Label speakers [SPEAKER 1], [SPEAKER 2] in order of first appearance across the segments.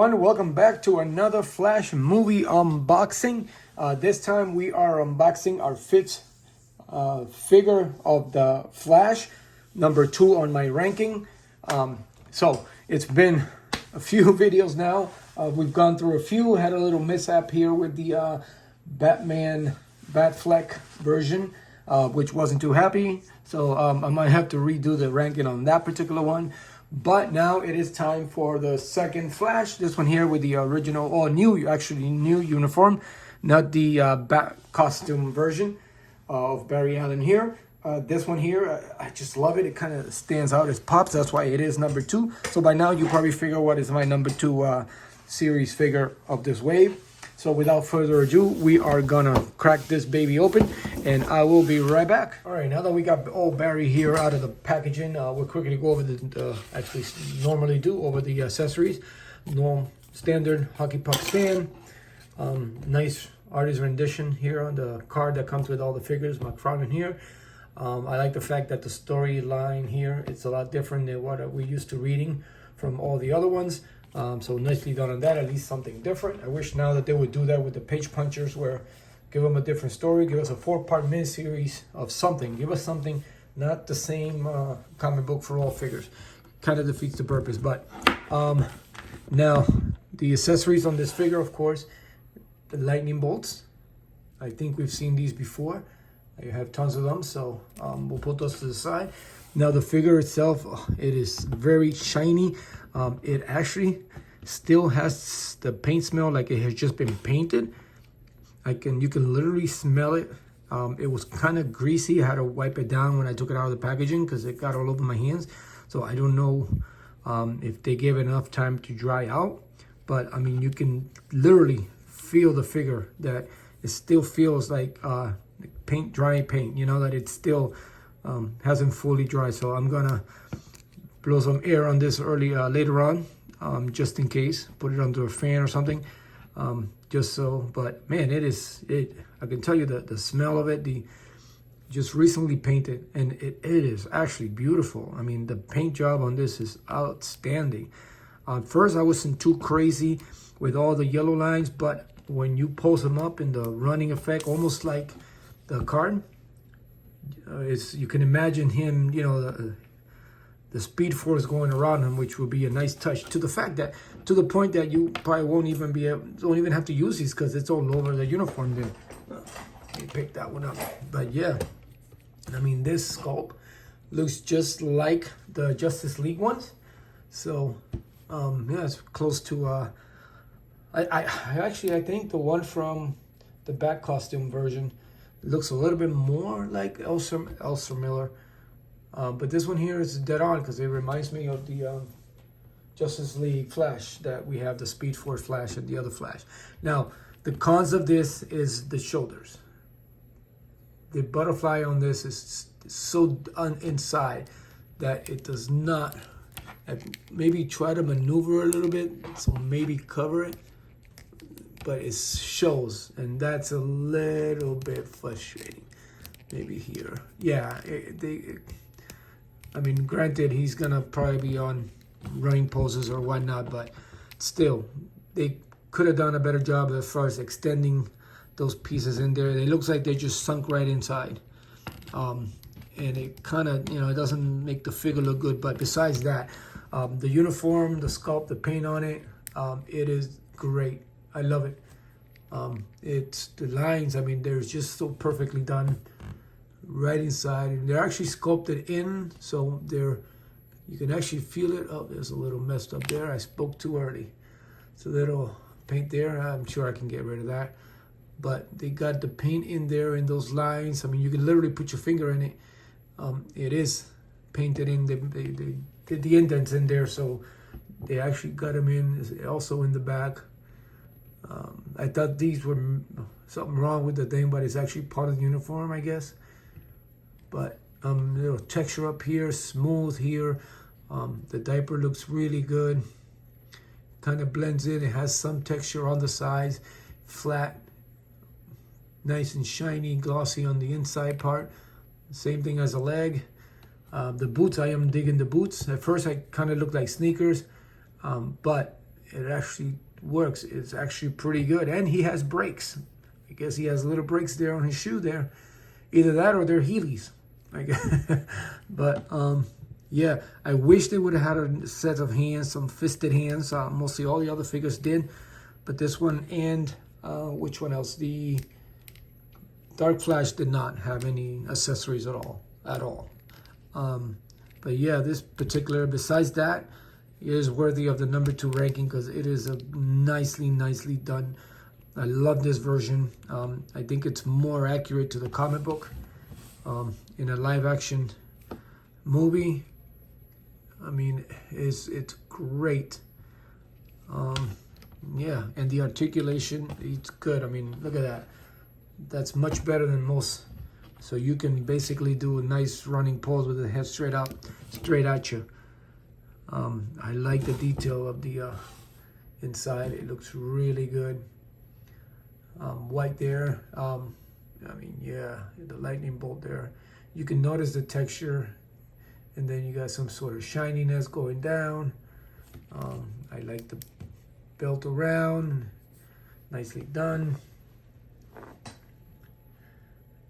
[SPEAKER 1] everyone, welcome back to another Flash movie unboxing. This time we are unboxing our fifth figure of the Flash, number 2 on my ranking. So it's been a few videos now. We've gone through a few, had a little mishap here with the Batman Batfleck version, which wasn't too happy. So I might have to redo the ranking on that particular one. But now it is time for the second Flash. This one here with the original, or new uniform, not the bat costume version of Barry Allen here. This one here, I just love it. It kind of stands out as pops. That's why it is number 2. So by now you probably figure what is my number 2 series figure of this wave. So without further ado, we are gonna crack this baby open and I will be right back. All right, now that we got old Barry here out of the packaging, we'll quickly go over actually normally do over the accessories. Normal standard hockey puck stand. Nice artist rendition here on the card that comes with all the figures, Mcfarlane here. I like the fact that the storyline here, it's a lot different than what we're used to reading from all the other ones. So nicely done on that, at least something different. I wish now that they would do that with the page punchers, where give them a different story, give us a 4-part miniseries of something. Give us something, not the same comic book for all figures. Kind of defeats the purpose. But now the accessories on this figure, of course, the lightning bolts. I think we've seen these before. I have tons of them, so we'll put those to the side. Now the figure itself, it is very shiny. It actually still has the paint smell like it has just been painted. You can literally smell it. It was kind of greasy. I had to wipe it down when I took it out of the packaging because it got all over my hands. So I don't know if they gave it enough time to dry out. But I mean, you can literally feel the figure, that it still feels like dry paint, you know, that it still hasn't fully dried. So I'm gonna blow some air on this later on, just in case. Put it under a fan or something, just so. But man, I can tell you that the smell of it, just recently painted, and it is actually beautiful. I mean, the paint job on this is outstanding. First, I wasn't too crazy with all the yellow lines, but when you pose them up in the running effect, almost like the card, you can imagine him, you know, the speed force going around him, which would be a nice touch. To the point that you probably don't even have to use these because it's all over the uniform. Then let me pick that one up. But yeah, I mean, this sculpt looks just like the Justice League ones. So yeah, it's close to. I think the one from the Bat costume version looks a little bit more like Elsa Miller. But this one here is dead on because it reminds me of the Justice League Flash that we have, the Speed Force Flash and the other Flash. Now, the cons of this is the shoulders. The butterfly on this is so inside that it does not. Maybe try to maneuver a little bit, so maybe cover it. But it shows, and that's a little bit frustrating. Maybe here. Yeah, I mean, granted, he's gonna probably be on running poses or whatnot, but still, they could have done a better job as far as extending those pieces in there. It looks like they just sunk right inside. And it kind of, you know, it doesn't make the figure look good. But besides that, the uniform, the sculpt, the paint on it, it is great. I love it. It's the lines, I mean, they're just so perfectly done right inside, and they're actually sculpted in, so you can actually feel it. Oh, there's a little messed up there. I spoke too early. It's a little paint there. I'm sure I can get rid of that. But they got the paint in there in those lines. I mean, you can literally put your finger in it. It is painted in. They did the indents in there, so they actually got them in. Also in the back. I thought these were something wrong with the thing, but it's actually part of the uniform, I guess. But little texture up here, smooth here. The diaper looks really good. Kind of blends in. It has some texture on the sides, flat, nice and shiny, glossy on the inside part. Same thing as a leg. The boots, I am digging the boots. At first, I kind of looked like sneakers, but it actually works. It's actually pretty good. And he has brakes. I guess he has little brakes there on his shoe there. Either that or they're Heelys. But yeah, I wish they would have had a set of hands, some fisted hands. Mostly all the other figures did. But this one and which one else? The Dark Flash did not have any accessories at all. But yeah, this particular, besides that, is worthy of the #2 ranking because it is a nicely done. I love this version. I think it's more accurate to the comic book. In a live action movie, I mean, it's great. Yeah, and the articulation, it's good. I mean, look at that. That's much better than most. So you can basically do a nice running pose with the head straight out, straight at you. I like the detail of the inside. It looks really good. White there. I mean, yeah, the lightning bolt there. You can notice the texture, and then you got some sort of shininess going down. I like the belt around. Nicely done.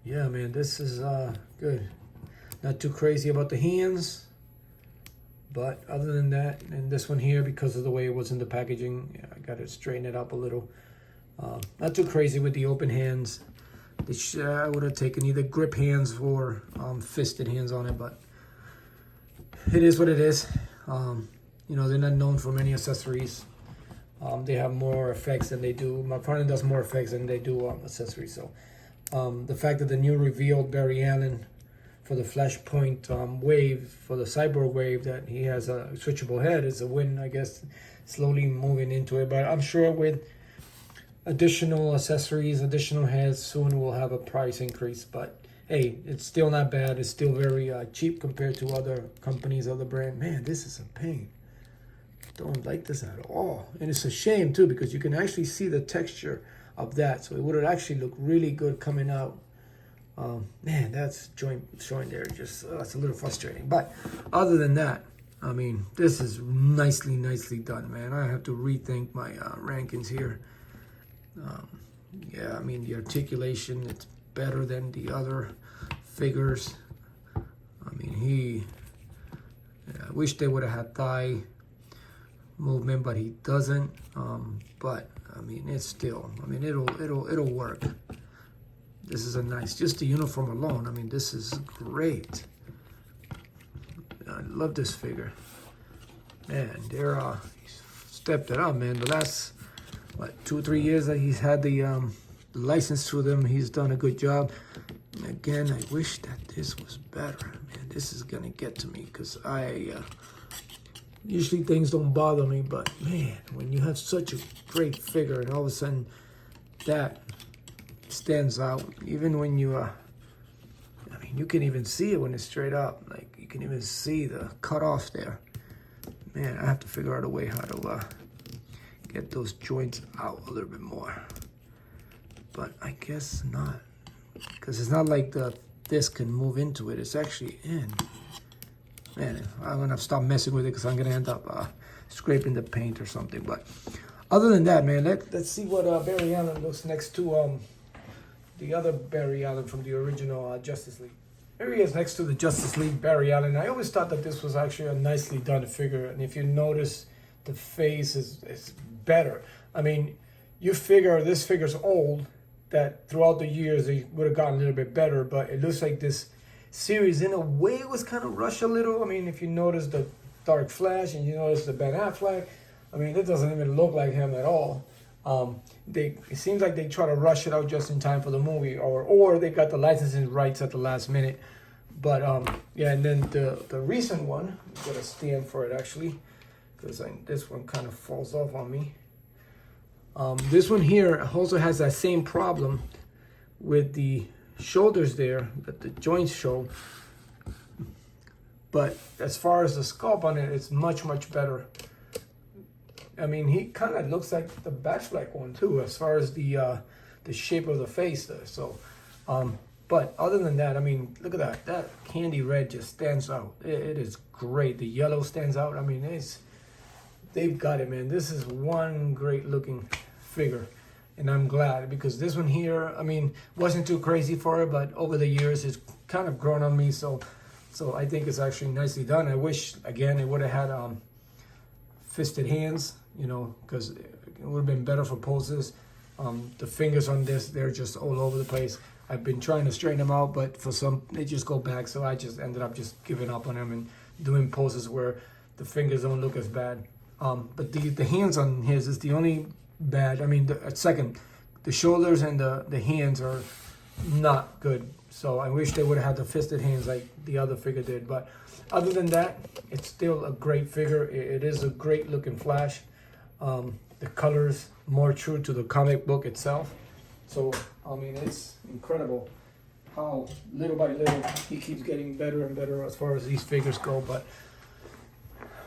[SPEAKER 1] Yeah, man, this is good. Not too crazy about the hands, but other than that, and this one here, because of the way it was in the packaging, yeah, I got to straighten it up a little. Not too crazy with the open hands. I would have taken either grip hands or fisted hands on it, but it is what it is. You know, they're not known for many accessories. They have more effects than they do. Mcfarlane does more effects than they do accessories. So the fact that the new revealed Barry Allen for the Flashpoint wave, for the Cyborg wave, that he has a switchable head is a win, I guess, slowly moving into it. But I'm sure with additional accessories, additional heads, soon we'll have a price increase. But hey, it's still not bad. It's still very cheap compared to other companies, other brand. Man, this is a pain. Don't like this at all. And it's a shame too, because you can actually see the texture of that. So it would have actually looked really good coming out. Man, that's joint showing there. Just it's a little frustrating. But other than that, I mean, this is nicely done, man. I have to rethink my rankings here. Yeah, I mean, the articulation, it's better than the other figures. I mean, I wish they would have had thigh movement, but he doesn't. But I mean, it's still, I mean, it'll work. This is a nice, just the uniform alone, I mean, this is great. I love this figure. Man, they're stepped it up, man. The last, what, 2-3 years that he's had the license to them, he's done a good job. Again, I wish that this was better. Man, this is gonna get to me, because usually things don't bother me, but man, when you have such a great figure and all of a sudden that stands out, even when you, I mean, you can even see it when it's straight up. Like, you can even see the cutoff there. Man, I have to figure out a way how to get those joints out a little bit more. But I guess not, because it's not like this can move into it. It's actually in. Man, I'm gonna stop messing with it because I'm gonna end up scraping the paint or something. But other than that, man, let's see what Barry Allen looks next to the other Barry Allen from the original Justice League. Here he is next to the Justice League Barry Allen. I always thought that this was actually a nicely done figure, and if you notice, the face is better. I mean, you figure this figure's old, that throughout the years it would have gotten a little bit better, but it looks like this series in a way was kind of rushed a little. I mean, if you notice the Dark Flash and you notice the Ben Affleck, I mean, it doesn't even look like him at all. It seems like they try to rush it out just in time for the movie, or they got the licensing rights at the last minute. But yeah, and then the recent one, I'm gonna stand for it actually, because this one kind of falls off on me. This one here also has that same problem with the shoulders there, that the joints show. But as far as the sculpt on it, it's much better. I mean, he kind of looks like the Batfleck one too, as far as the shape of the face there. So, but other than that, I mean, look at that. That candy red just stands out. It is great. The yellow stands out. I mean, they've got it, man. This is one great looking figure. And I'm glad, because this one here, I mean, wasn't too crazy for it, but over the years it's kind of grown on me. So I think it's actually nicely done. I wish, again, it would have had fisted hands, you know, because it would have been better for poses. The fingers on this, they're just all over the place. I've been trying to straighten them out, but for some, they just go back. So I just ended up just giving up on them and doing poses where the fingers don't look as bad. But the hands on his is the only bad. I mean, the shoulders and the hands are not good. So I wish they would have had the fisted hands like the other figure did. But other than that, it's still a great figure. It is a great looking Flash. The colors more true to the comic book itself. So I mean, it's incredible how little by little he keeps getting better and better as far as these figures go. But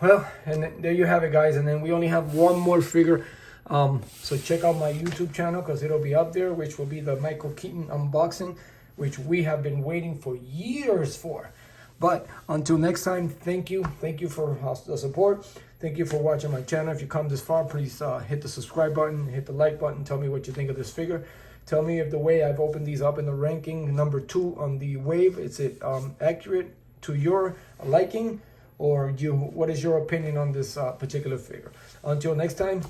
[SPEAKER 1] well, and there you have it, guys. And then we only have one more figure. So check out my YouTube channel, because it'll be up there, which will be the Michael Keaton unboxing, which we have been waiting for years for. But until next time, thank you for the support. Thank you for watching my channel. If you come this far, please hit the subscribe button, hit the like button, tell me what you think of this figure. Tell me if the way I've opened these up in the ranking number 2 on the wave, is it accurate to your liking, or what is your opinion on this particular figure? Until next time,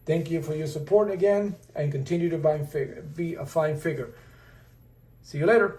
[SPEAKER 1] thank you for your support again, and continue to be a fine figure. See you later.